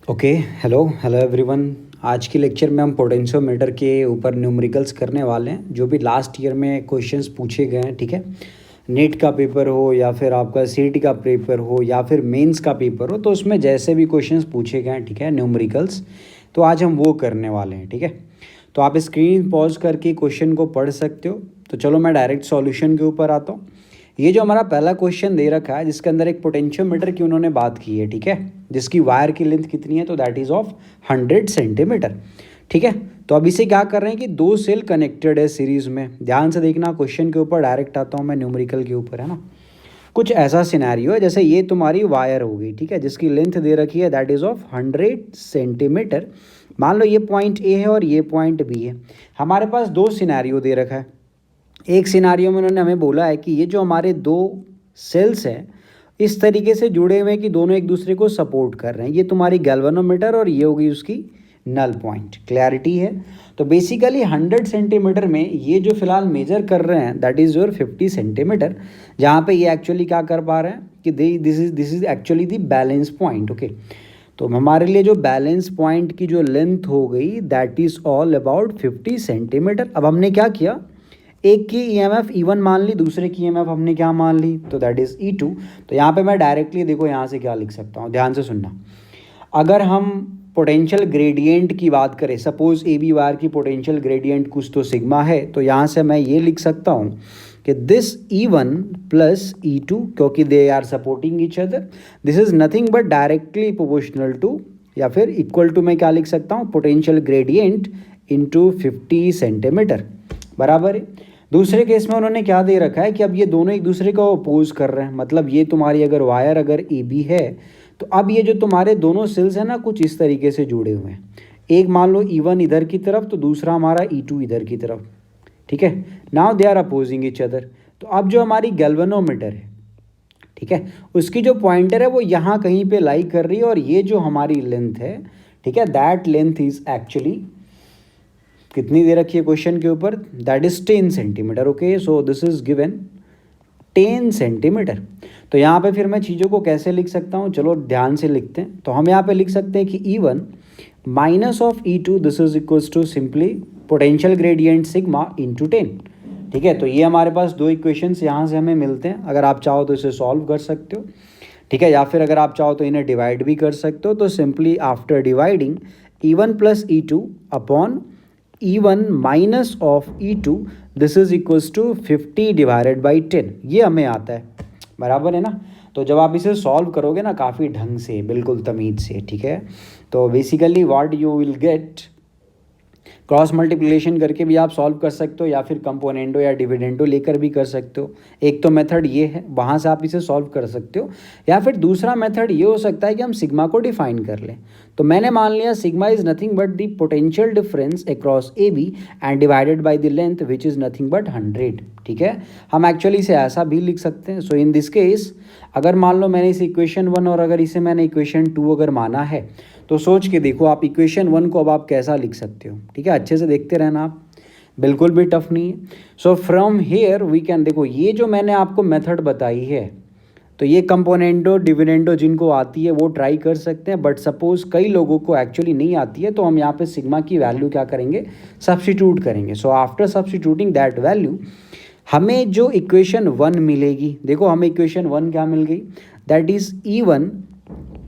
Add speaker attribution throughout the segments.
Speaker 1: Okay, hello everyone. आज के lecture में हम पोटेंशियोमीटर के ऊपर न्यूमेरिकल्स करने वाले हैं, जो भी लास्ट ईयर में क्वेश्चंस पूछे गए हैं। ठीक है, नेट का पेपर हो या फिर आपका सीईटी का पेपर हो या फिर मेंस का पेपर हो, तो उसमें जैसे भी क्वेश्चंस पूछे गए हैं, ठीक है, न्यूमेरिकल्स, तो आज हम वो करने वाले हैं। ठीक है, तो आप स्क्रीन पॉज करके क्वेश्चन को पढ़ सकते हो। तो चलो मैं डायरेक्ट सॉल्यूशन के ऊपर आता हूँ। ये जो हमारा पहला क्वेश्चन दे रखा है, जिसके अंदर एक पोटेंशियोमीटर की उन्होंने बात की है, ठीक है, जिसकी वायर की लेंथ कितनी है, तो दैट इज़ ऑफ 100 सेंटीमीटर। ठीक है, तो अब इसे क्या कर रहे हैं कि दो सेल कनेक्टेड है सीरीज में। ध्यान से देखना, क्वेश्चन के ऊपर डायरेक्ट आता हूँ मैं, न्यूमेरिकल के ऊपर, है ना। कुछ ऐसा सिनेरियो है, जैसे ये तुम्हारी वायर हो गई, ठीक है, जिसकी लेंथ दे रखी है दैट इज़ ऑफ 100 सेंटीमीटर। मान लो ये पॉइंट ए है और ये पॉइंट बी है। हमारे पास दो सिनेरियो दे रखा है। एक सिनारियो में उन्होंने हमें बोला है कि ये जो हमारे दो सेल्स हैं, इस तरीके से जुड़े हुए हैं कि दोनों एक दूसरे को सपोर्ट कर रहे हैं। ये तुम्हारी गैल्वेनोमीटर और ये होगी उसकी नल पॉइंट। क्लैरिटी है? तो बेसिकली 100 सेंटीमीटर में ये जो फिलहाल मेजर कर रहे हैं दैट इज़ योर 50 सेंटीमीटर, जहाँ पे ये एक्चुअली क्या कर पा रहे हैं कि this is actually the balance point. Okay, तो हमारे लिए जो बैलेंस पॉइंट की जो लेंथ हो गई that is all about 50 centimetre. अब हमने क्या किया, एक की ईएमएफ E1 मान ली, दूसरे की ईएमएफ हमने क्या मान ली, तो दैट इज़ E2। तो यहाँ पे मैं डायरेक्टली देखो यहाँ से क्या लिख सकता हूँ, ध्यान से सुनना। अगर हम पोटेंशियल ग्रेडियंट की बात करें, सपोज ए बी वायर की पोटेंशियल ग्रेडियंट कुछ तो सिग्मा है, तो यहाँ से मैं ये लिख सकता हूँ कि दिस E1 प्लस E2, क्योंकि they are supporting each other, this is nothing but directly proportional to, या फिर इक्वल टू मैं क्या लिख सकता हूँ, पोटेंशियल ग्रेडियंट इंटू 50 सेंटीमीटर, बराबर है। दूसरे केस में उन्होंने क्या दे रखा है कि अब ये दोनों एक दूसरे को अपोज कर रहे हैं। मतलब ये तुम्हारी अगर वायर अगर ए बी है, तो अब ये जो तुम्हारे दोनों सेल्स हैं ना, कुछ इस तरीके से जुड़े हुए हैं। एक मान लो E1 इधर की तरफ, तो दूसरा हमारा E2 इधर की तरफ। ठीक है, now they are opposing each other. तो अब जो हमारी गैल्वेनोमीटर है, ठीक है, उसकी जो पॉइंटर है वो यहाँ कहीं पे लाई कर रही है, और ये जो हमारी लेंथ है, ठीक है, दैट लेंथ इज एक्चुअली कितनी दे रखी है क्वेश्चन के ऊपर, that is 10 centimetre. Okay, so this is given 10 centimetre. तो यहाँ पे फिर मैं चीज़ों को कैसे लिख सकता हूँ, चलो ध्यान से लिखते हैं। तो हम यहाँ पे लिख सकते हैं कि E1 minus of E2 this is equals to simply potential gradient sigma into 10। ठीक है, तो ये हमारे पास दो इक्वेशंस यहाँ से हमें मिलते हैं। अगर आप चाहो तो इसे सॉल्व कर सकते हो, ठीक है, या फिर अगर आप चाहो तो इन्हें डिवाइड भी कर सकते हो। तो simply after dividing E1 plus E2 upon E1 minus of E2 this is equals to 50 divided by 10, ये हमें आता है, बराबर है ना। तो जब आप इसे सॉल्व करोगे ना काफ़ी ढंग से, बिल्कुल तमीज़ से, ठीक है, तो basically what you will gate, cross multiplication करके भी आप सॉल्व कर सकते हो, या फिर कंपोनेंटो या डिविडेंडो लेकर भी कर सकते हो। एक तो मेथड ये है, वहाँ से आप इसे सॉल्व कर सकते हो, या फिर दूसरा मेथड ये हो सकता है कि हम सिग्मा को डिफाइन कर लें। तो मैंने मान लिया sigma is nothing but the potential difference across A B and divided by the length which is nothing but 100। ठीक है, हम एक्चुअली इसे ऐसा भी लिख सकते हैं। सो इन दिस केस, अगर मान लो मैंने इस इक्वेशन 1 और अगर इसे मैंने इक्वेशन 2 अगर माना है, तो सोच के देखो आप इक्वेशन 1 को अब आप कैसा लिख सकते हो। ठीक है, अच्छे से देखते रहना आप, बिल्कुल भी टफ नहीं है। So from here we can, देखो ये जो मैंने आपको मेथड बताई है, तो ये कंपोनेंटो डिविडेंडो जिनको आती है वो ट्राई कर सकते हैं, बट सपोज कई लोगों को एक्चुअली नहीं आती है, तो हम यहाँ पे सिग्मा की वैल्यू क्या करेंगे, सब्स्टिट्यूट करेंगे। So after substituting that value, हमें जो इक्वेशन 1 मिलेगी, देखो हमें इक्वेशन 1 क्या मिल गई, that is E1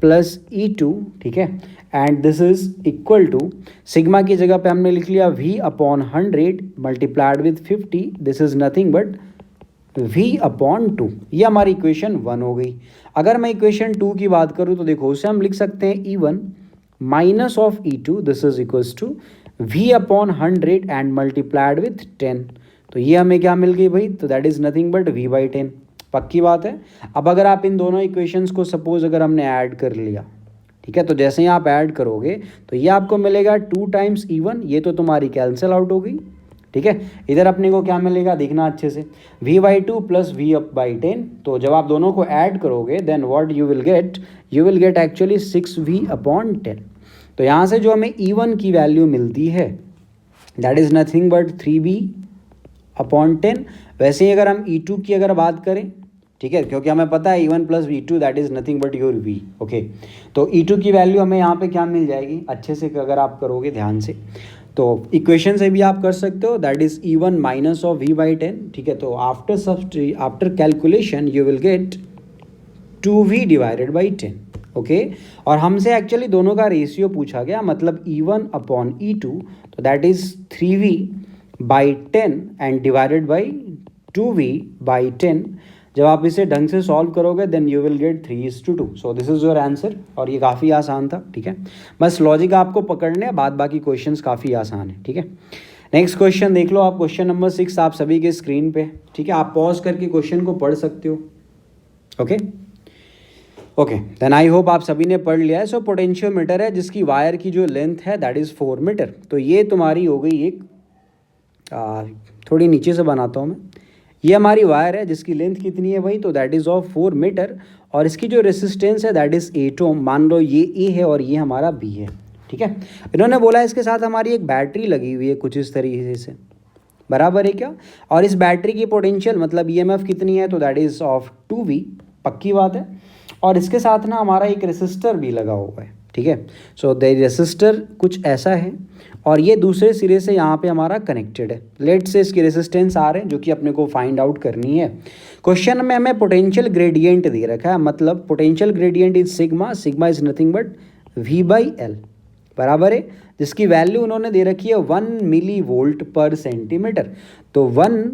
Speaker 1: plus E2, ठीक है, and this is equal to, sigma की जगह पे हमने लिख लिया V upon 100 multiplied with 50, this is nothing but V upon 2। ये हमारी इक्वेशन 1 हो गई। अगर मैं इक्वेशन 2 की बात करूँ, तो देखो उसे हम लिख सकते हैं E1 minus of E2 this is equals to V upon 100 and multiplied with 10। तो ये हमें क्या मिल गई भाई, तो that is nothing but V by 10। पक्की बात है। अब अगर आप इन दोनों इक्वेशंस को सपोज अगर हमने ऐड कर लिया, ठीक है, तो जैसे ही आप ऐड करोगे तो ये आपको मिलेगा 2 टाइम्स E1, ये तो तुम्हारी कैंसिल आउट हो गई। ठीक है, इधर अपने को क्या मिलेगा, देखना अच्छे से, V by 2 plus V up by 10। तो जब आप दोनों को ऐड करोगे then what you will get actually 6V upon 10। तो यहाँ से जो हमें E1 की वैल्यू मिलती है that is nothing but 3V upon 10। वैसे ही अगर हम E2 की अगर बात करें, ठीक है, क्योंकि हमें पता है E1 plus E2 that is nothing but your V। Okay, तो E2 की वैल्यू हमें यहाँ पे क्या मिल जाएगी, अच्छे से अगर आप करोगे ध्यान से तो इक्वेशन से भी आप कर सकते हो, that is E1 minus of V/10। ठीक है, तो after calculation you will gate 2V divided by 10। Okay, और हमसे एक्चुअली दोनों का रेशियो पूछा गया, मतलब E1 अपॉन E2, तो that is 3V/10 and divided by 2V/10। जब आप इसे ढंग से सॉल्व करोगे then you will get 3:2। So this is your answer, और ये काफ़ी आसान था। ठीक है, बस लॉजिक आपको पकड़ने, बाद बाकी क्वेश्चंस काफ़ी आसान है। ठीक है, नेक्स्ट क्वेश्चन देख लो आप, क्वेश्चन नंबर 6 आप सभी के स्क्रीन पे। ठीक है, आप पॉज करके क्वेश्चन को पढ़ सकते हो। Okay okay, then I hope आप सभी ने पढ़ लिया है। सो पोटेंशियोमीटर है जिसकी वायर की जो लेंथ है दैट इज़ 4 मीटर। तो ये तुम्हारी हो गई एक थोड़ी नीचे से बनाता हूँ मैं। ये हमारी वायर है जिसकी लेंथ कितनी है भाई, तो दैट इज़ ऑफ 4 मीटर, और इसकी जो रेसिस्टेंस है दैट इज़ 8 ओम। मान लो ये ए है और ये हमारा बी है। ठीक है, इन्होंने बोला इसके साथ हमारी एक बैटरी लगी हुई है कुछ इस तरीके से, बराबर है क्या, और इस बैटरी की पोटेंशियल मतलब ईएमएफ कितनी है, तो दैट इज़ ऑफ 2V, पक्की बात है। और इसके साथ ना हमारा एक रेसिस्टर भी लगा हुआ है। ठीक है, सो द रेसिस्टर कुछ ऐसा है, और ये दूसरे सिरे से यहाँ पे हमारा कनेक्टेड है। लेट से इसकी रेसिस्टेंस आर है जो कि अपने को फाइंड आउट करनी है। क्वेश्चन में हमें पोटेंशियल ग्रेडियंट दे रखा है, मतलब potential gradient is sigma, sigma is nothing but V/L, बराबर है, जिसकी वैल्यू उन्होंने दे रखी है 1 मिली वोल्ट पर सेंटीमीटर। तो 1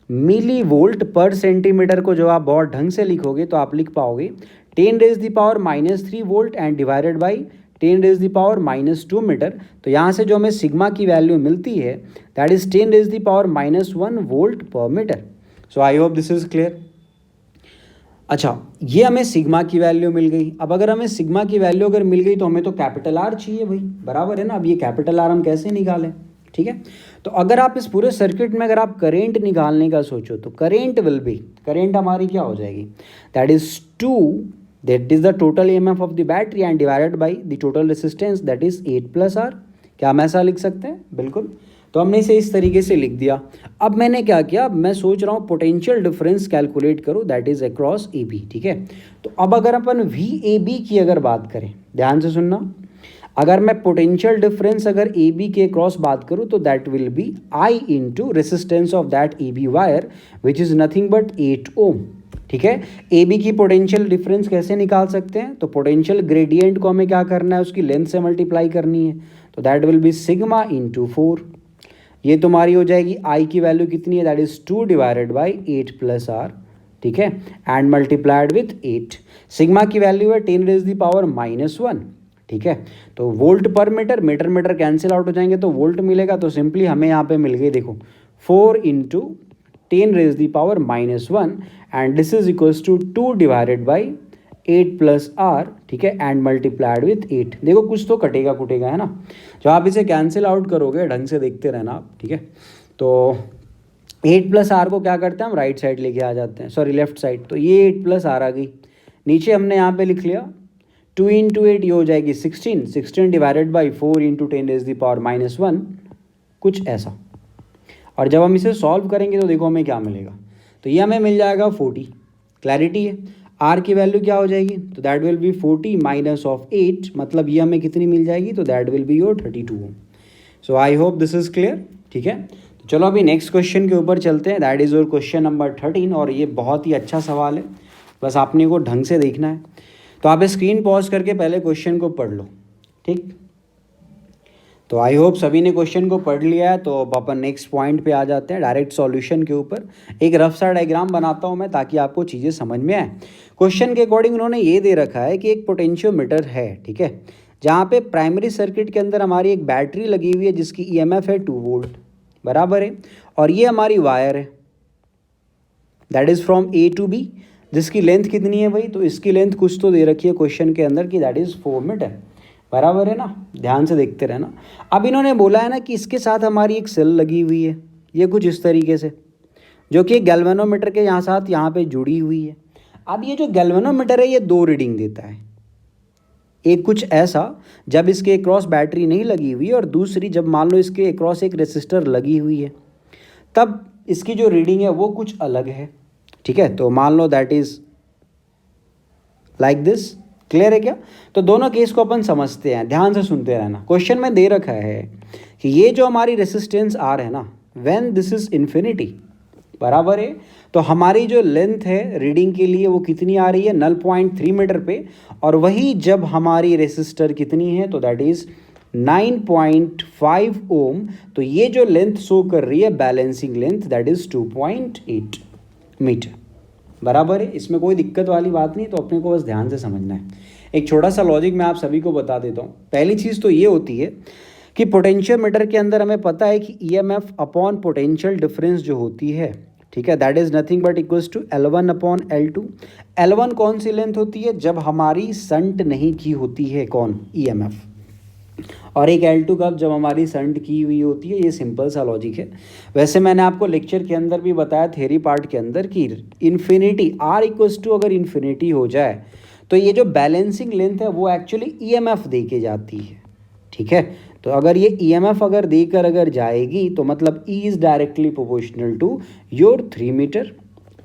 Speaker 1: मिली वोल्ट पर सेंटीमीटर को जब आप बहुत ढंग से लिखोगे तो आप लिख पाओगे 10⁻³ volt and divided by 10⁻² metre. तो यहाँ से जो हमें सिग्मा की वैल्यू मिलती है that is 10⁻1 volt per metre. So I hope this is clear. अच्छा, ये हमें सिग्मा की वैल्यू मिल गई। अब अगर हमें सिग्मा की वैल्यू अगर मिल गई तो हमें तो कैपिटल आर चाहिए भाई, बराबर है ना। अब ये कैपिटल आर हम कैसे निकालें, ठीक है। तो अगर आप इस पूरे सर्किट में अगर आप करेंट निकालने का सोचो तो करेंट विल बी, करेंट हमारी क्या हो जाएगी, that is 2, that is the total EMF of the battery and divided by the total resistance that is 8+R। क्या हम ऐसा लिख सकते हैं, बिल्कुल। तो हमने इसे इस तरीके से लिख दिया। अब मैंने क्या किया, अब मैं सोच रहा हूँ पोटेंशियल डिफरेंस कैलकुलेट करूँ दैट इज अक्रॉस AB, ठीक है। तो अब अगर अपन VAB की अगर बात करें, ध्यान से सुनना, अगर मैं पोटेंशियल डिफरेंस अगर AB के क्रॉस बात करूँ तो that will B I into resistance of that AB wire which is nothing but 8 ओम, ठीक है। AB की पोटेंशियल डिफरेंस कैसे निकाल सकते हैं, तो पोटेंशियल ग्रेडियंट को हमें क्या करना है, उसकी लेंथ से मल्टीप्लाई करनी है। तो that will B sigma into 4। ये तुम्हारी हो जाएगी I की वैल्यू कितनी है, that is 2 divided by 8+R, ठीक है, एंड मल्टीप्लाइड विथ 8। सिग्मा की वैल्यू है 10⁻⁻1, ठीक है। तो volt per metre, metre metre cancel out हो जाएंगे तो वोल्ट मिलेगा। तो सिंपली हमें यहाँ पे मिल गई, देखो 4 into 10⁻⁻1 and this is equals to 2 divided by 8+R, ठीक है, एंड मल्टीप्लाइड विथ 8। देखो कुछ तो कटेगा कुटेगा, है ना। जब आप इसे कैंसिल आउट करोगे, ढंग से देखते रहना आप, ठीक है। तो 8+R को क्या करते हैं हम, राइट साइड लेके आ जाते हैं, सॉरी लेफ्ट साइड। तो ये 8+R आ गई, नीचे हमने यहाँ पे लिख लिया 2 इंटू 8, ये हो जाएगी 16, 16 डिवाइडेड बाई 4 इंटू 10⁻⁻1, कुछ ऐसा। और जब हम इसे सॉल्व करेंगे तो देखो हमें क्या मिलेगा, तो ये हमें मिल जाएगा 40। क्लैरिटी है, आर की वैल्यू क्या हो जाएगी, तो that will be 40 minus of 8, मतलब ये हमें कितनी मिल जाएगी, तो that will be your 32 ohm. So I hope this is clear, ठीक है। तो चलो अभी नेक्स्ट क्वेश्चन के ऊपर चलते हैं, that is your question number 13। और ये बहुत ही अच्छा सवाल है, बस आपने को ढंग से देखना है। तो आप स्क्रीन पॉज करके पहले क्वेश्चन को पढ़ लो, ठीक। तो आई होप सभी ने क्वेश्चन को पढ़ लिया है। तो अब अपन नेक्स्ट पॉइंट पे आ जाते हैं, डायरेक्ट सॉल्यूशन के ऊपर। एक रफ सा डायग्राम बनाता हूँ मैं ताकि आपको चीज़ें समझ में आए। क्वेश्चन के अकॉर्डिंग उन्होंने ये दे रखा है कि एक पोटेंशियोमीटर है, ठीक है, जहाँ पे प्राइमरी सर्किट के अंदर हमारी एक बैटरी लगी हुई है जिसकी EMF है 2 वोल्ट, बराबर है। और ये हमारी वायर है that is from A to B, जिसकी लेंथ कितनी है भाई, तो इसकी लेंथ कुछ तो दे रखी है क्वेश्चन के अंदर की दैट इज़ 4 मीटर, बराबर है ना। ध्यान से देखते रहना। अब इन्होंने बोला है ना कि इसके साथ हमारी एक सेल लगी हुई है, ये कुछ इस तरीके से, जो कि गैल्वेनोमीटर के साथ यहाँ पे जुड़ी हुई है। अब ये जो गैल्वेनोमीटर है ये 2 रीडिंग देता है, एक कुछ ऐसा जब इसके क्रॉस बैटरी नहीं लगी हुई, और दूसरी जब मान लो इसके क्रॉस एक रेसिस्टर लगी हुई है, तब इसकी जो रीडिंग है वो कुछ अलग है, ठीक है। तो मान लो that is like this. Clear है क्या? तो दोनों केस को अपन समझते हैं, ध्यान से सुनते रहना। क्वेश्चन में दे रखा है कि ये जो हमारी रेसिस्टेंस आर है ना, व्हेन दिस इज इन्फिनिटी, बराबर है, तो हमारी जो लेंथ है रीडिंग के लिए वो कितनी आ रही है, 0.3 मीटर पे, और वही जब हमारी रेसिस्टर कितनी है तो दैट इज 9.5 ओम, तो ये जो लेंथ शो कर रही है balancing length that is 2.8 metre, बराबर है। इसमें कोई दिक्कत वाली बात नहीं, तो अपने को बस ध्यान से समझना है। एक छोटा सा लॉजिक मैं आप सभी को बता देता हूँ। पहली चीज़ तो ये होती है कि पोटेंशियोमीटर के अंदर हमें पता है कि ईएमएफ अपॉन पोटेंशियल डिफरेंस जो होती है, ठीक है, that is nothing but equals to L1 upon L2। L1 कौन सी लेंथ होती है, जब हमारी संट नहीं की होती है कौन, ईएमएफ, और एक L2 कब, जब हमारी संट की हुई होती है। ये सिंपल सा लॉजिक है। वैसे मैंने आपको लेक्चर के अंदर भी बताया, थ्योरी पार्ट के अंदर, कि इन्फिनिटी आर इक्वल्स टू अगर इन्फिनिटी हो जाए तो ये जो बैलेंसिंग लेंथ है वो एक्चुअली ईएमएफ दे के जाती है, ठीक है। तो अगर ये ईएमएफ अगर देकर अगर जाएगी तो मतलब E is directly proportional to your 3 metre,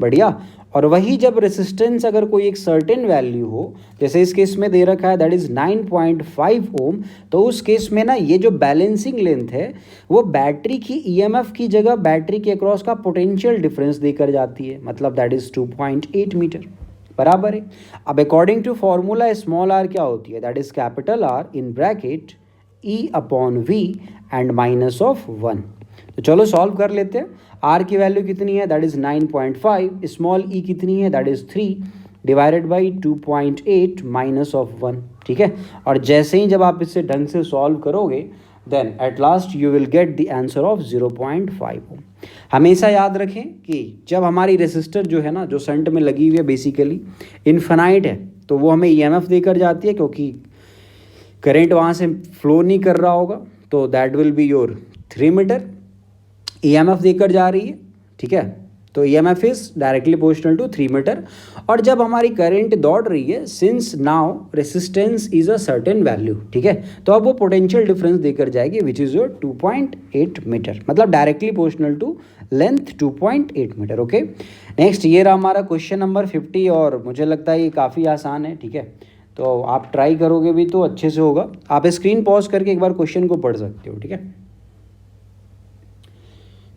Speaker 1: बढ़िया। और वही जब रेसिस्टेंस अगर कोई एक सर्टेन वैल्यू हो, जैसे इस केस में दे रखा है दैट इज़ 9.5 ओम, तो उस केस में ना ये जो बैलेंसिंग लेंथ है वो बैटरी की ईएमएफ की जगह बैटरी के अक्रॉस का पोटेंशियल डिफरेंस देकर जाती है, मतलब दैट इज़ 2.8 मीटर, बराबर है। अब according to formula small R क्या होती है, that is capital R in bracket E upon V and minus of 1। तो चलो सॉल्व कर लेते हैं। R की वैल्यू कितनी है, दैट इज़ 9.5, स्मॉल e कितनी है, that is 3 divided by 2.8 minus of 1, ठीक है। और जैसे ही जब आप इससे ढंग से सॉल्व करोगे then at last you will get the answer of 0.5 ohm. हमेशा याद रखें कि जब हमारी रेसिस्टर जो है ना, जो शंट में लगी हुई है बेसिकली इनफाइनाइट है, तो वो हमें ईएमएफ देकर जाती है, क्योंकि करंट वहाँ से फ्लो नहीं कर रहा होगा, तो that will be your 3 metre. EMF देकर जा रही है, ठीक है, तो EMF is directly proportional to 3 metre. और जब हमारी करंट दौड़ रही है, since now resistance is a certain value, ठीक है, तो अब वो पोटेंशियल डिफरेंस देकर जाएगी विच इज योर 2.8 मीटर, मतलब directly proportional to length 2.8 metre. Okay, next ये रहा हमारा क्वेश्चन नंबर 50, और मुझे लगता है ये काफ़ी आसान है, ठीक है, तो आप ट्राई करोगे भी तो अच्छे से होगा। आप स्क्रीन पॉज करके एक बार क्वेश्चन को पढ़ सकते हो, ठीक है।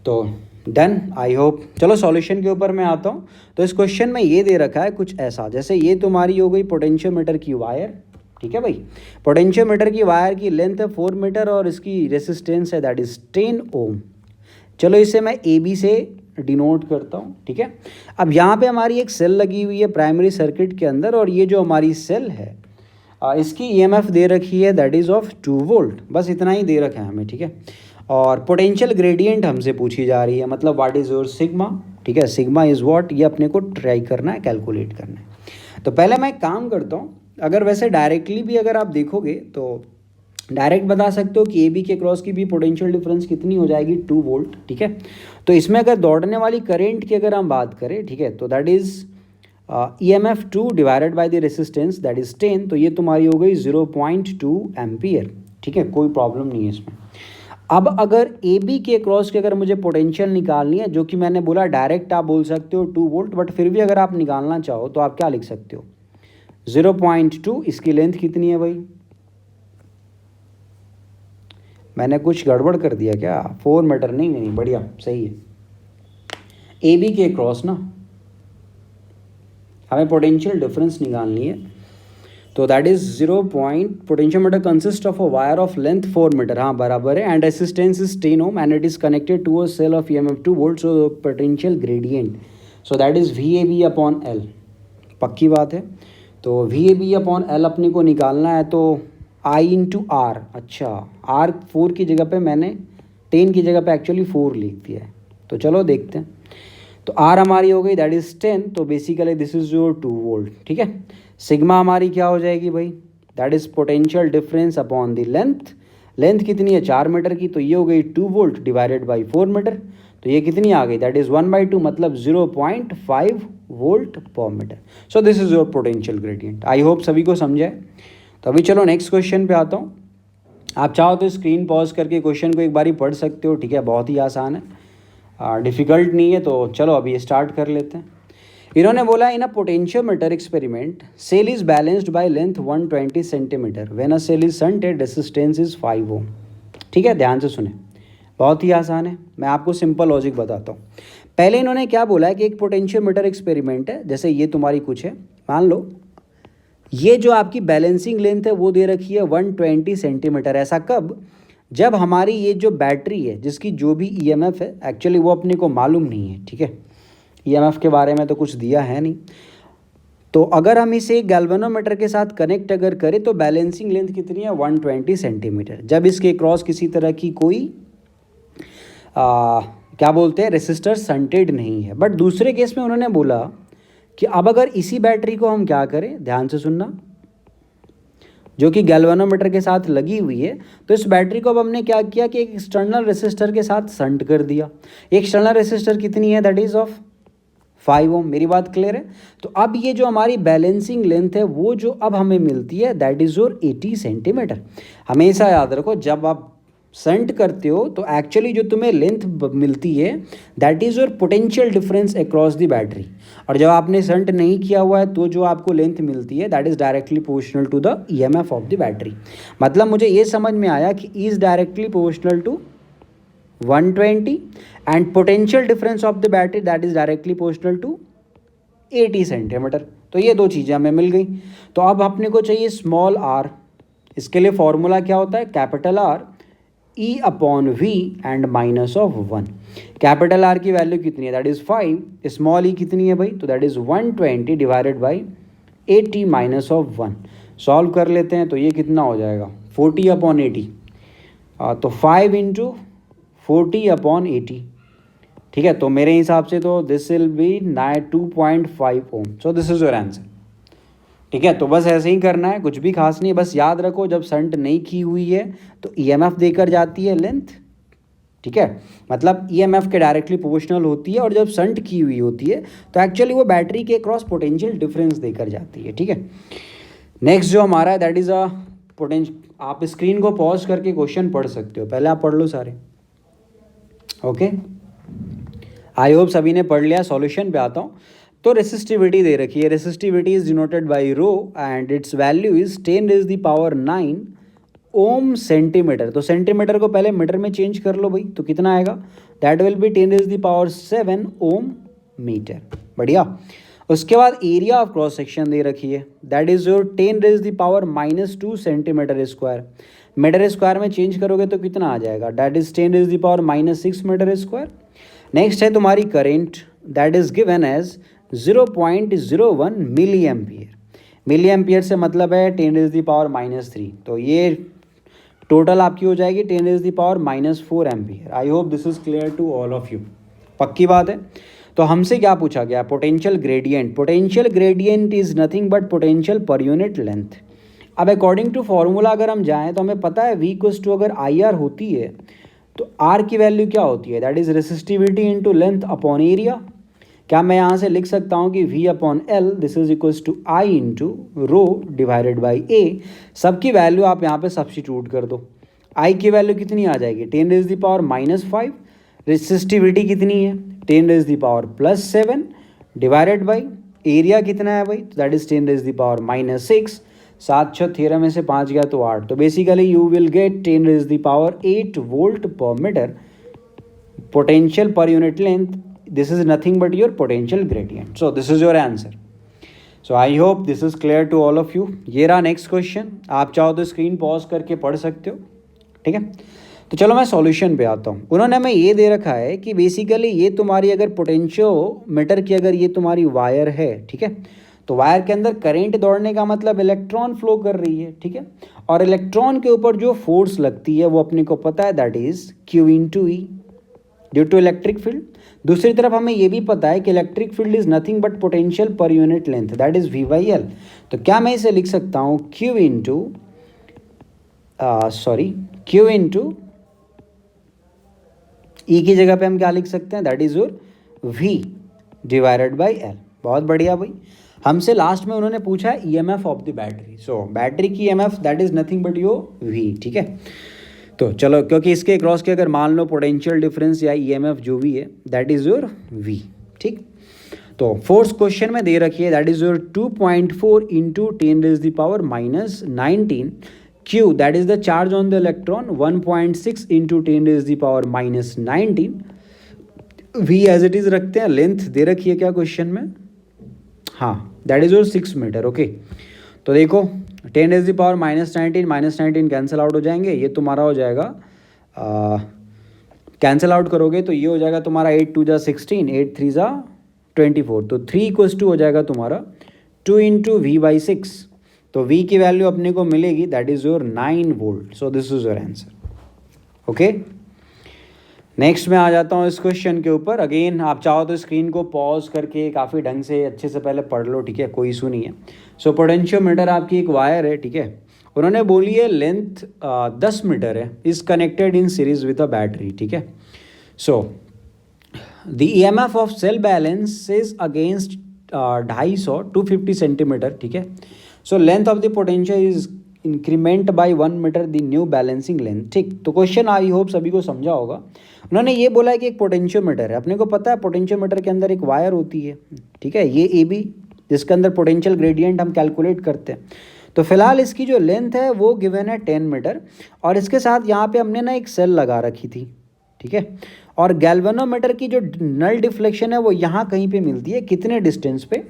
Speaker 1: तो डन, आई होप। चलो सॉल्यूशन के ऊपर मैं आता हूँ। तो इस क्वेश्चन में ये दे रखा है कुछ ऐसा, जैसे ये तुम्हारी हो गई पोटेंशियोमीटर की वायर, ठीक है भाई। पोटेंशियोमीटर की वायर की लेंथ है 4 मीटर और इसकी रेसिस्टेंस है दैट इज 10 ओम। चलो इसे मैं ए बी से डिनोट करता हूँ, ठीक है। अब यहाँ पे हमारी एक सेल लगी हुई है प्राइमरी सर्किट के अंदर, और ये जो हमारी सेल है इसकी ईएमएफ दे रखी है दैट इज़ ऑफ 2 वोल्ट, बस इतना ही दे रखा है हमें, ठीक है। और पोटेंशियल ग्रेडियंट हमसे पूछी जा रही है, मतलब व्हाट इज़ योर सिग्मा, ठीक है। सिग्मा इज़ व्हाट, ये अपने को ट्राई करना है, कैलकुलेट करना है। तो पहले मैं एक काम करता हूँ, अगर वैसे डायरेक्टली भी अगर आप देखोगे तो डायरेक्ट बता सकते हो कि ए बी के क्रॉस की भी पोटेंशियल डिफरेंस कितनी हो जाएगी, 2 वोल्ट, ठीक है। तो इसमें अगर दौड़ने वाली करंट की अगर हम बात करें, ठीक है, तो that is EMF 2 divided by the resistance that is 10, तो ये तुम्हारी हो गई 0.2 एम्पियर, ठीक है, कोई प्रॉब्लम नहीं है इसमें। अब अगर ए बी के क्रॉस की अगर मुझे पोटेंशियल निकालनी है, जो कि मैंने बोला डायरेक्ट आप बोल सकते हो 2 वोल्ट, बट फिर भी अगर आप निकालना चाहो तो आप क्या लिख सकते हो, 0.2, इसकी लेंथ कितनी है भाई, मैंने कुछ गड़बड़ कर दिया क्या, 4 मीटर, नहीं, बढ़िया सही है। ए बी के क्रॉस ना हमें पोटेंशियल डिफरेंस निकालनी है, तो that is 0 point, potentiometer consist of a wire of length 4 metre, हाँ बराबर है, and resistance is 10 ohm and it is connected to a cell of EMF 2 volt, so potential gradient, so that is VAB upon L, पक्की बात है। तो VAB upon L अपने को निकालना है, तो I इंटू R, अच्छा R 4 की जगह पे मैंने 10 की जगह पे एक्चुअली 4 लिख दिया है, तो चलो देखते हैं। तो R हमारी हो गई दैट इज़ 10, तो basically this is your 2 volt, ठीक है। सिग्मा हमारी क्या हो जाएगी भाई, that is potential difference upon the length, length कितनी है 4 मीटर की, तो ये हो गई 2 वोल्ट डिवाइडेड बाई 4 मीटर, तो ये कितनी आ गई, दैट इज़ 1/2, मतलब 0.5 volt per metre. So this is your potential gradient. I hope सभी को समझे। तो अभी चलो नेक्स्ट क्वेश्चन पे आता हूँ। आप चाहो तो स्क्रीन पॉज करके क्वेश्चन को एक बारी पढ़ सकते हो, ठीक है, बहुत ही आसान है, डिफ़िकल्ट नहीं है। तो चलो अभी स्टार्ट कर लेते हैं। इन्होंने बोला in a potentiometer experiment cell is balanced by length 120 centimetre when a cell is shunted resistance is 5 ohm. ठीक है, ध्यान से सुने, बहुत ही आसान है, मैं आपको सिंपल लॉजिक बताता हूँ। पहले इन्होंने क्या बोला है कि एक पोटेंशियोमीटर एक्सपेरिमेंट है, जैसे ये तुम्हारी कुछ है, मान लो ये जो आपकी बैलेंसिंग लेंथ है वो दे रखी है 120 सेंटीमीटर। ऐसा कब? जब हमारी ये जो बैटरी है जिसकी जो भी ईएमएफ है, एक्चुअली वो अपने को मालूम नहीं है, ठीक है, ईएमएफ के बारे में तो कुछ दिया है नहीं, तो अगर हम इसे गैल्वेनोमीटर के साथ कनेक्ट अगर करें तो बैलेंसिंग लेंथ कितनी है 120 सेंटीमीटर। जब इसके क्रॉस किसी तरह की कोई क्या बोलते हैं रेसिस्टर शंटेड नहीं है। बट दूसरे केस में उन्होंने बोला कि अब अगर इसी बैटरी को हम क्या करें, ध्यान से सुनना, जो कि गैल्वेनोमीटर के साथ लगी हुई है, तो इस बैटरी को अब हमने क्या किया कि एक एक्सटर्नल रेसिस्टर के साथ शंट कर दिया। एक्सटर्नल रेसिस्टर कितनी है, दैट इज ऑफ 5 ओम। मेरी बात क्लियर है? तो अब ये जो हमारी बैलेंसिंग लेंथ है वो जो अब हमें मिलती है दैट इज योर 80 सेंटीमीटर। हमेशा याद रखो जब आप शंट करते हो तो एक्चुअली जो तुम्हें लेंथ मिलती है that is your potential difference across the battery, और जब आपने शंट नहीं किया हुआ है तो जो आपको लेंथ मिलती है that is directly proportional to the EMF of the battery. मतलब मुझे ये समझ में आया कि is directly proportional to 120 and potential difference of the battery that is directly proportional to 80 centimetre. तो ये दो चीज़ें हमें मिल गई। तो अब अपने को चाहिए स्मॉल आर। इसके लिए फॉर्मूला क्या होता है, capital R E upon V and minus of 1। Capital R की वैल्यू कितनी है, दैट इज़ 5। स्मॉल ई कितनी है भाई, तो that is 120 divided by 80 minus of 1। Solve कर लेते हैं तो ये कितना हो जाएगा 40 अपॉन 80। तो 5 इंटू 40 अपॉन 80, ठीक है। तो मेरे हिसाब से तो this will be 2.5 ohm. So this is your answer, ठीक है। तो बस ऐसे ही करना है, कुछ भी खास नहीं, बस याद रखो जब शंट नहीं की हुई है तो ईएमएफ देकर जाती है लेंथ, ठीक है, मतलब ईएमएफ के डायरेक्टली प्रोपोर्शनल होती है, और जब शंट की हुई होती है तो एक्चुअली वो बैटरी के क्रॉस पोटेंशियल डिफरेंस देकर जाती है, ठीक है। नेक्स्ट जो हमारा है दैट इज़ अ पोटेंशियल। आप स्क्रीन को पॉज करके क्वेश्चन पढ़ सकते हो, पहले आप पढ़ लो सारे, ओके। आई होप सभी ने पढ़ लिया। सॉल्यूशन पे आता हूँ। तो रेसिस्टिविटी दे रखी है, resistivity is denoted by rho and its value is 10⁻⁹ ohm centimetre. तो सेंटीमीटर को पहले मीटर में चेंज कर लो भाई, तो कितना आएगा, that will be 10⁻7 ohm metre. बढ़िया। उसके बाद एरिया ऑफ क्रॉस सेक्शन दे रखी है, that is your 10⁻⁻² centimetre square. Metre square में चेंज करोगे तो कितना आ जाएगा, that is 10⁻⁻6 metre square. Next है तुम्हारी current, that is given as 0.01 milli ampere. Milli ampere से मतलब है 10⁻⁻3, तो ये टोटल आपकी हो जाएगी 10⁻⁻4 ampere. I hope this is clear to all of you, पक्की बात है। तो हमसे क्या पूछा गया, potential gradient. Potential gradient is nothing but potential per unit length. अब अकॉर्डिंग टू फॉर्मूला अगर हम जाएँ तो हमें पता है V इक्वल्स टू अगर IR होती है तो R की वैल्यू क्या होती है, that is resistivity into length upon area. क्या मैं यहाँ से लिख सकता हूँ कि V upon L this is equals to I into rho divided by A। सबकी वैल्यू आप यहाँ पे सब्स्टिट्यूट कर दो। I की वैल्यू कितनी आ जाएगी 10⁻⁻5। रेसिस्टिविटी कितनी है 10⁻+7 डिवाइडेड बाई एरिया कितना है भाई, दैट इज 10⁻6। 7 6 13 में से 5 गया तो 8। तो basically you will get 10⁸ volt per metre potential per unit length. This is nothing but your potential gradient. So this is your answer. So I hope this is clear to all of you. ये रहा next question, आप चाहो तो screen pause करके पढ़ सकते हो, ठीक है। तो चलो मैं सॉल्यूशन पे आता हूँ। उन्होंने हमें ये दे रखा है कि बेसिकली ये तुम्हारी अगर पोटेंशियोमीटर की अगर ये तुम्हारी वायर है, ठीक है, तो वायर के अंदर करंट दौड़ने का मतलब इलेक्ट्रॉन फ्लो कर रही है, ठीक है, और इलेक्ट्रॉन के ऊपर जो फोर्स लगती है वो अपने को पता है that is Q into e due to electric field. दूसरी तरफ हमें ये भी पता है कि electric field is nothing but potential per unit length, that is V/L। तो क्या मैं इसे लिख सकता हूँ Q इंटू ई की जगह पे हम क्या लिख सकते हैं, that is your V divided by L। बहुत बढ़िया भाई। हमसे लास्ट में उन्होंने पूछा है EMF of the battery. So battery की EMF that is nothing but your V, ठीक है। तो चलो, क्योंकि इसके क्रॉस के अगर मान लो पोटेंशियल डिफरेंस या ईएमएफ जो भी है दैट इज योर V, ठीक। तो फोर्थ क्वेश्चन में दे रखी है that is your 2.4 into 10⁻19 Q, that is the charge on the electron, 1.6 into 10⁻19 V as it is रखते हैं. लेंथ दे रखी है क्या क्वेश्चन में? हाँ, that is your 6 metre. Okay, तो देखो 10⁻19 कैंसिल आउट हो जाएंगे. ये तुम्हारा हो जाएगा, कैंसिल आउट करोगे तो ये हो जाएगा तुम्हारा 8 2 16, 8 3 24. तो 3 = हो जाएगा तुम्हारा 2 इंटू V/6. तो V की वैल्यू अपने को मिलेगी that is your 9 volt. So this is your answer. Okay, next में आ जाता हूँ इस क्वेश्चन के ऊपर. अगेन आप चाहो तो स्क्रीन को पॉज करके काफ़ी ढंग से अच्छे से पहले पढ़ लो, ठीक है, कोई इशू नहीं है. सो पोटेंशियोमीटर आपकी एक वायर है, ठीक है. उन्होंने बोली है लेंथ 10 मीटर है, is connected in series with a battery, ठीक है. So the EMF of cell balance is against 250 250 centimetre, ठीक है. So length of the potential is increment by 1 metre the new balancing length. ठीक, तो question I hope सभी को समझा होगा. उन्होंने ये बोला है कि एक पोटेंशियोमीटर है. अपने को पता है पोटेंशियोमीटर के अंदर एक वायर होती है, ठीक है, ये AB, जिसके अंदर पोटेंशियल ग्रेडियंट हम कैलकुलेट करते हैं. तो फिलहाल इसकी जो लेंथ है वो गिवन है 10 मीटर, और इसके साथ यहाँ पे हमने ना एक सेल लगा रखी थी, ठीक है. और गैल्वेनोमीटर की जो नल डिफ्लेक्शन है वो यहाँ कहीं पे मिलती है, कितने डिस्टेंस पे.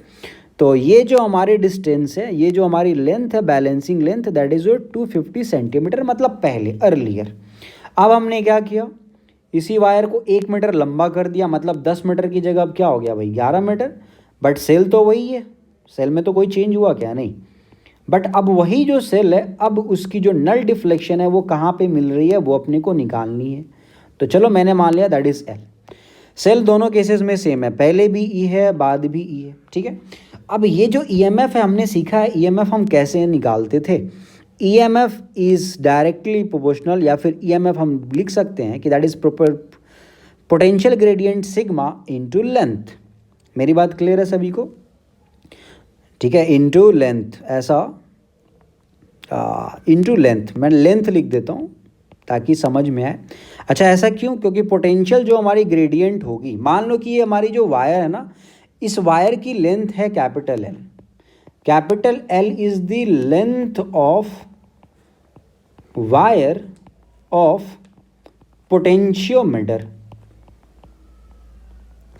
Speaker 1: तो ये जो हमारी डिस्टेंस है, ये जो हमारी लेंथ है, balancing length, that is your 250 centimetre, मतलब पहले अर्लियर. अब हमने क्या किया, इसी वायर को 1 मीटर लंबा कर दिया, मतलब 10 मीटर की जगह अब क्या हो गया भाई 11 मीटर. बट सेल तो वही है, सेल में तो कोई चेंज हुआ क्या? नहीं. बट अब वही जो सेल है, अब उसकी जो नल डिफ्लेक्शन है वो कहाँ पे मिल रही है वो अपने को निकालनी है. तो चलो मैंने मान लिया दैट इज L. सेल दोनों केसेस में सेम है, पहले भी E है बाद भी E है, ठीक है. अब ये जो EMF है हमने सीखा है, EMF हम कैसे निकालते थे. EMF इज डायरेक्टली प्रोपोर्शनल, या फिर EMF हम लिख सकते हैं कि that is potential gradient sigma into length. मेरी बात क्लियर है सभी को? ठीक है, इनटू लेंथ, ऐसा इनटू लेंथ, मैं लेंथ लिख देता हूँ ताकि समझ में आए. अच्छा, ऐसा क्यों? क्योंकि पोटेंशियल जो हमारी ग्रेडियंट होगी, मान लो कि ये हमारी जो वायर है ना, इस वायर की लेंथ है capital L. Capital L is the length of wire of potentiometer.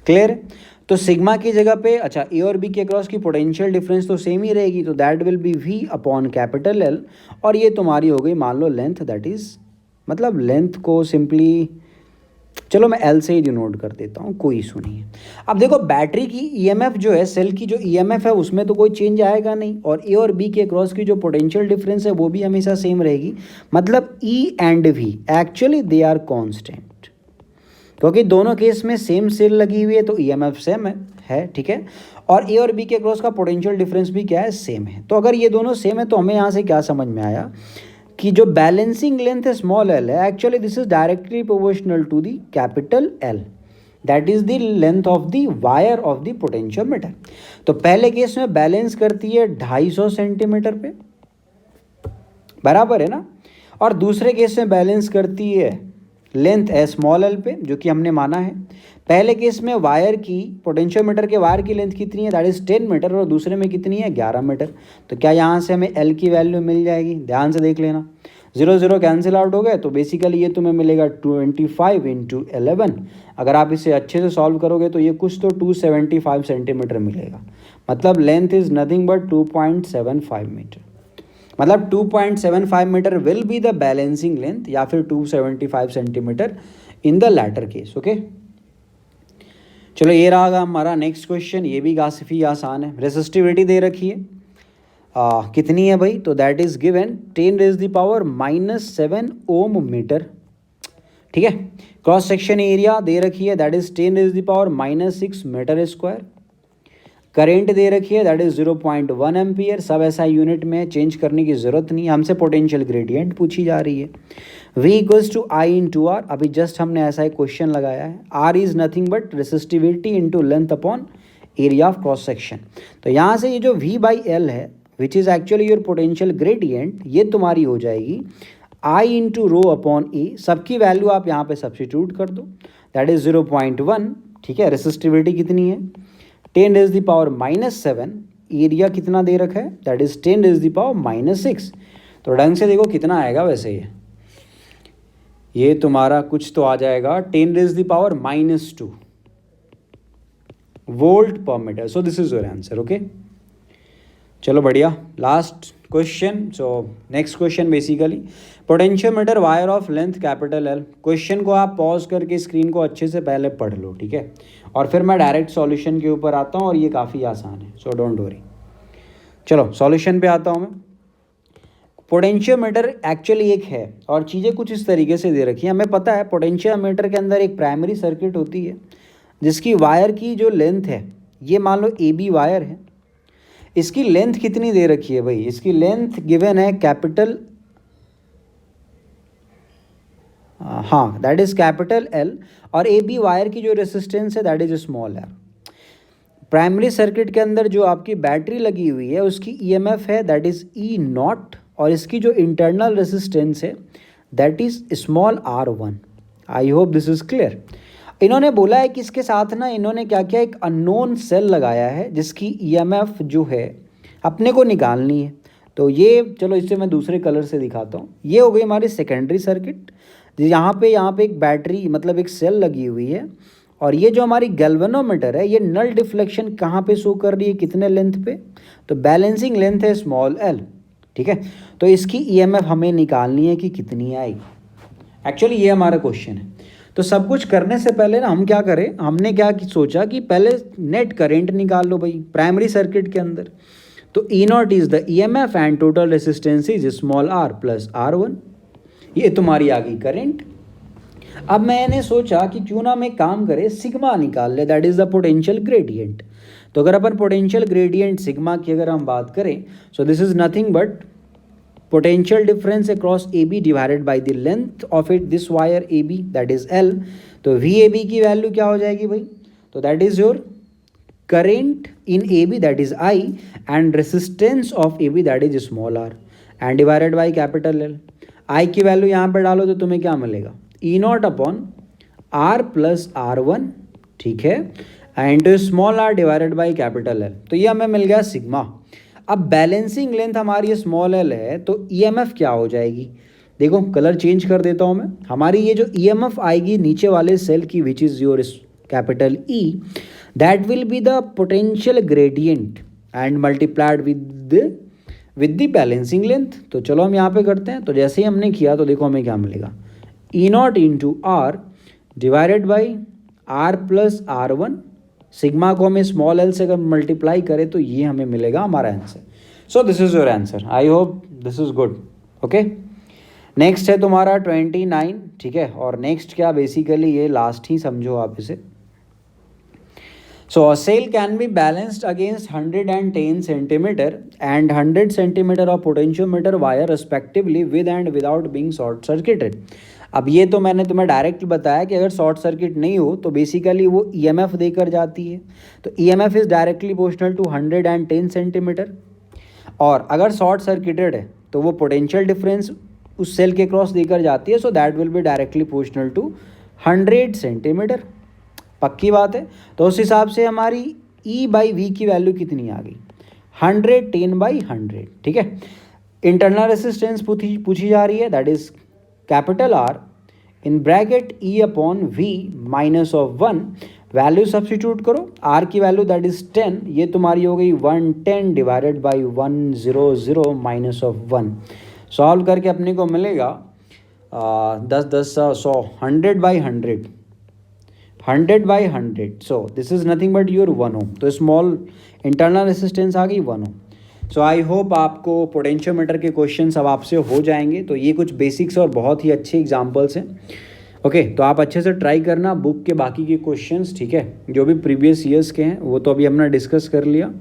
Speaker 1: Clear? तो सिग्मा की जगह पे, अच्छा, A और B के अक्रॉस की पोटेंशियल डिफरेंस तो सेम ही रहेगी, तो that will B V upon capital L. और ये तुम्हारी हो गई मान लो लेंथ, दैट इज, मतलब लेंथ को सिंपली, चलो मैं L से ही डिनोट कर देता हूँ, कोई इशू नहीं है. अब देखो बैटरी की EMF जो है, सेल की जो EMF है उसमें तो कोई चेंज आएगा नहीं, और A और B के अक्रॉस की जो पोटेंशियल डिफरेंस है वो भी हमेशा सेम रहेगी. मतलब E and V actually they are constant, क्योंकि दोनों केस में सेम सेल लगी हुई है तो EMF सेम है, ठीक है. और A और B के अक्रॉस का पोटेंशियल डिफरेंस भी क्या है, सेम है. तो अगर ये दोनों सेम है तो हमें यहाँ से क्या समझ में आया कि जो बैलेंसिंग लेंथ है स्मॉल l है, actually this is directly proportional to the capital L. That is the length of the wire of the potentiometer. तो पहले केस में बैलेंस करती है 250 सेंटीमीटर पे, बराबर है ना. और दूसरे केस में बैलेंस करती है लेंथ है स्मॉल l पे, जो कि हमने माना है. पहले केस में वायर की, पोटेंशियोमीटर के वायर की लेंथ कितनी है, दैट इज 10 मीटर, और दूसरे में कितनी है 11 मीटर. तो क्या यहाँ से हमें L की वैल्यू मिल जाएगी? ध्यान से देख लेना, 0 0 कैंसिल आउट हो गए, तो बेसिकली ये तुम्हें मिलेगा 25 इंटू 11. अगर आप इसे अच्छे से सॉल्व करोगे तो ये कुछ तो 275 सेंटीमीटर मिलेगा. मतलब length is nothing but 2.75 metre. मतलब 2.75 metre will be the balancing length, या फिर 275 centimetre in the latter case. Okay, चलो ये रहा हमारा नेक्स्ट क्वेश्चन. ये भी काफ़ी आसान है. रेसिस्टिविटी दे रखी है, कितनी है भाई, तो that is given 10⁻⁻7 ohm metre, ठीक है. क्रॉस सेक्शन एरिया दे रखी है, that is 10⁻⁻6 metre square. Current दे रखी है, दैट इज 0.1 एम्पियर. सब ऐसा यूनिट में चेंज करने की ज़रूरत नहीं, हमसे पोटेंशियल ग्रेडियंट पूछी जा रही है. V equals to I into R. अभी जस्ट हमने ऐसा एक क्वेश्चन लगाया है. R is nothing but resistivity into length upon area of cross section. तो यहाँ से ये जो V/L है, which is actually your potential gradient, ये तुम्हारी हो जाएगी I into rho upon E. सबकी वैल्यू आप यहाँ पे सब्स्टिट्यूट कर दो, दैट इज 0.1, ठीक है. रेसिस्टिविटी कितनी है, 10⁻⁻7, एरिया कितना दे रखा है, दैट इज 10⁻⁻6। तो ढंग से देखो कितना आएगा वैसे ये तुम्हारा कुछ तो आ जाएगा 10⁻⁻2 volt per metre. So this is your answer. Okay, चलो बढ़िया, last question. So next question basically potentiometer wire of length capital L. Question को आप पॉज करके स्क्रीन को अच्छे से पहले पढ़ लो, ठीक है, और फिर मैं डायरेक्ट सॉल्यूशन के ऊपर आता हूँ, और ये काफ़ी आसान है, सो डोंट वरी। चलो सॉल्यूशन पे आता हूँ मैं। पोटेंशियोमीटर एक्चुअली एक है, और चीज़ें कुछ इस तरीके से दे रखी हैं। हमें पता है पोटेंशियोमीटर के अंदर एक प्राइमरी सर्किट होती है जिसकी वायर की जो लेंथ है, ये मान लो AB वायर है, इसकी लेंथ कितनी दे रखी है भाई, इसकी लेंथ गिवन है कैपिटल, हाँ दैट इज कैपिटल L, और AB वायर की जो रेसिस्टेंस है that is small r। Primary circuit के अंदर जो आपकी बैटरी लगी हुई है उसकी EMF है दैट इज E0, और इसकी जो इंटरनल रेसिस्टेंस है that is small r1। I hope this is clear. इन्होंने बोला है कि इसके साथ ना इन्होंने क्या किया, एक अननोन सेल लगाया है जिसकी EMF जो है अपने को निकालनी है। तो ये चलो इसे मैं दूसरे कलर से दिखाता हूँ। ये हो गई हमारी सेकेंडरी सर्किट, यहाँ पे एक बैटरी मतलब एक सेल लगी हुई है, और ये जो हमारी गैल्वेनोमीटर है ये नल डिफ्लेक्शन कहाँ पे शो कर रही है, कितने लेंथ पे, तो बैलेंसिंग लेंथ है स्मॉल l, ठीक है। तो इसकी EMF हमें निकालनी है कि कितनी आएगी। एक्चुअली ये हमारा क्वेश्चन है। तो सब कुछ करने से पहले ना हम क्या करें, हमने क्या सोचा कि पहले नेट करंट निकाल लो भाई प्राइमरी सर्किट के अंदर। तो E0 is the EMF and total resistance is small r plus r1। ये तुम्हारी आ गई करंट। अब मैंने सोचा कि क्यों ना मैं काम करे सिग्मा निकाल ले, that is the potential gradient. तो अगर अपन पोटेंशियल ग्रेडियंट सिग्मा की अगर हम बात करें, सो this is nothing but potential difference across AB divided by the length of it this wire AB that is L। तो VAB की वैल्यू क्या हो जाएगी भाई, तो that is your current in AB that is I and resistance of AB that is small r and divided by capital L। I की value यहाँ पर डालो तो तुम्हें क्या मिलेगा, E0 upon R plus R1, ठीक है, and small r divided by capital L। तो ये हमें मिल गया सिग्मा। अब बैलेंसिंग लेंथ हमारी स्मॉल l है, तो EMF क्या हो जाएगी, देखो कलर चेंज कर देता हूँ मैं। हमारी ये जो EMF आएगी नीचे वाले सेल की which is your capital E, that will be the potential gradient and multiplied with the balancing length. तो चलो हम यहाँ पे करते हैं। तो जैसे ही हमने किया तो देखो हमें क्या मिलेगा, E0 into R divided by R plus R1। Sigma को हमें स्मॉल l से अगर मल्टीप्लाई करें तो ये हमें मिलेगा हमारा answer. So this is your answer. I hope this is good. Okay, next है तुम्हारा 29, ठीक है। और नेक्स्ट क्या, बेसिकली ये लास्ट ही समझो आप इसे। So a cell can be balanced against 110 centimetre and 100 centimetre of potentiometer wire respectively with and without being short circuited. अब ये तो मैंने तुम्हें डायरेक्ट बताया कि अगर शॉर्ट सर्किट नहीं हो तो बेसिकली वो EMF देकर जाती है। तो EMF is directly proportional to 110 centimetre, और अगर शॉर्ट सर्किटेड है तो वो पोटेंशियल डिफरेंस उस सेल के क्रॉस देकर जाती है। So that will be directly proportional to 100 centimetre. पक्की बात है। तो उस हिसाब से हमारी E/V की वैल्यू कितनी आ गई, 110/100, ठीक है। इंटरनल रेसिस्टेंस पूछी जा रही है, that is capital R in bracket E upon V minus of 1। Value substitute करो, R की वैल्यू दैट इज 10, ये तुम्हारी हो गई 110 divided by 100 minus of 1। Solve करके अपने को मिलेगा 10 10 100, 100/100, 100/100। सो this is nothing but your 1 ओम। तो स्मॉल इंटरनल रेसिस्टेंस आ गई 1 ओम। सो आई होप आपको पोटेंशियोमीटर के क्वेश्चंस अब आपसे हो जाएंगे। तो ये कुछ बेसिक्स और बहुत ही अच्छे एग्जांपल्स हैं। ओके, तो आप अच्छे से ट्राई करना बुक के बाकी के क्वेश्चंस, ठीक है। जो भी प्रीवियस ईयर्स के हैं वो तो अभी हमने डिस्कस कर लिया।